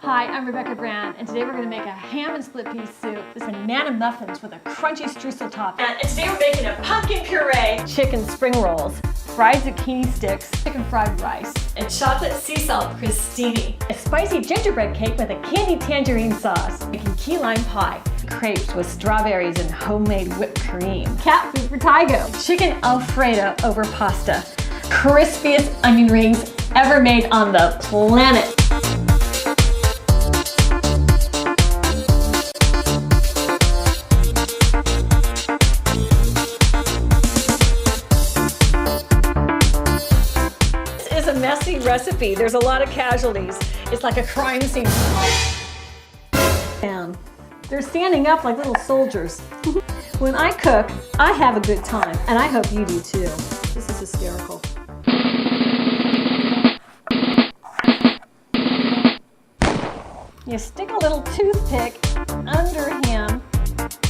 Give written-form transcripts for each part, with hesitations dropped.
Hi, I'm Rebecca Brand, and today we're going to make a ham and split pea soup. This banana muffins with a crunchy streusel top. And today we're making a pumpkin puree, chicken spring rolls, fried zucchini sticks, chicken fried rice, and chocolate sea salt crostini. A spicy gingerbread cake with a candy tangerine sauce. Making key lime pie. Crepes with strawberries and homemade whipped cream. Cat food for Tygo. Chicken Alfredo over pasta. Crispiest onion rings ever made on the planet. This is a messy recipe. There's a lot of casualties. It's like a crime scene. Down. They're standing up like little soldiers. When I cook, I have a good time, and I hope you do too. This is hysterical. You stick a little toothpick under him,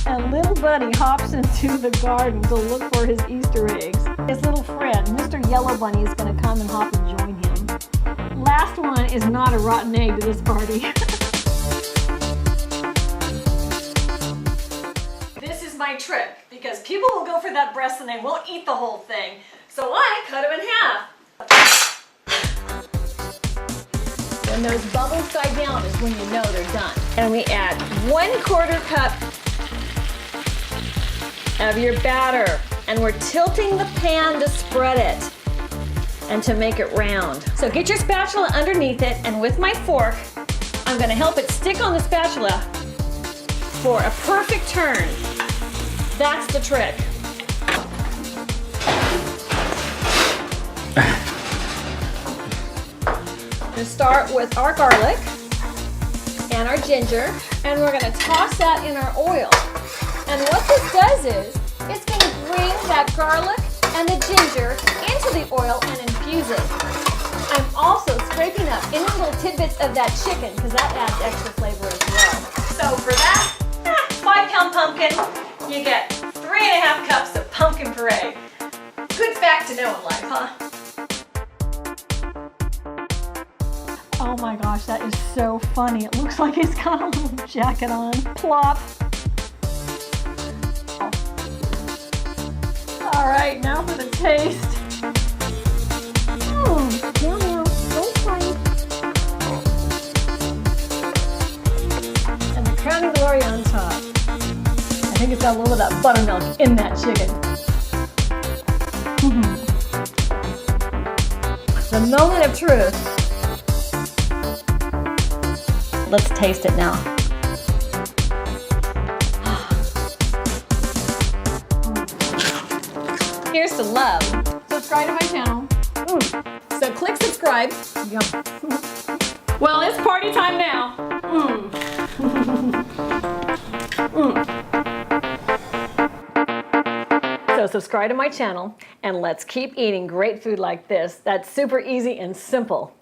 and little buddy hops into the garden to look for his Easter eggs. His little friend, Mr. Yellow Bunny, is going to come and hop and join him. Last one is not a rotten egg to this party. This is my trick, because people will go for that breast and they won't eat the whole thing. So I cut them in half. When those bubbles die down is when you know they're done. And we add 1/4 cup of your batter. And we're tilting the pan to spread it and to make it round. So get your spatula underneath it, and with my fork, I'm gonna help it stick on the spatula for a perfect turn. That's the trick. We're gonna start with our garlic and our ginger, and we're gonna toss that in our oil. And what this does is, it's gonna bring that garlic and the ginger into the oil and infuse it. I'm also scraping up any little tidbits of that chicken, because that adds extra flavor as well. So for that 5-pound pumpkin, you get 3.5 cups of pumpkin puree. Good fact to know in life, huh? Oh my gosh, that is so funny. It looks like he's got a little jacket on. Plop. All right, now for the taste. Yum. Don't fight. And the crowning glory on top. I think it's got a little of that buttermilk in that chicken. The moment of truth. Let's taste it now. Here's to love. Subscribe to my channel. So click subscribe. Yum. Well, it's party time now. So subscribe to my channel, and let's keep eating great food like this. That's super easy and simple.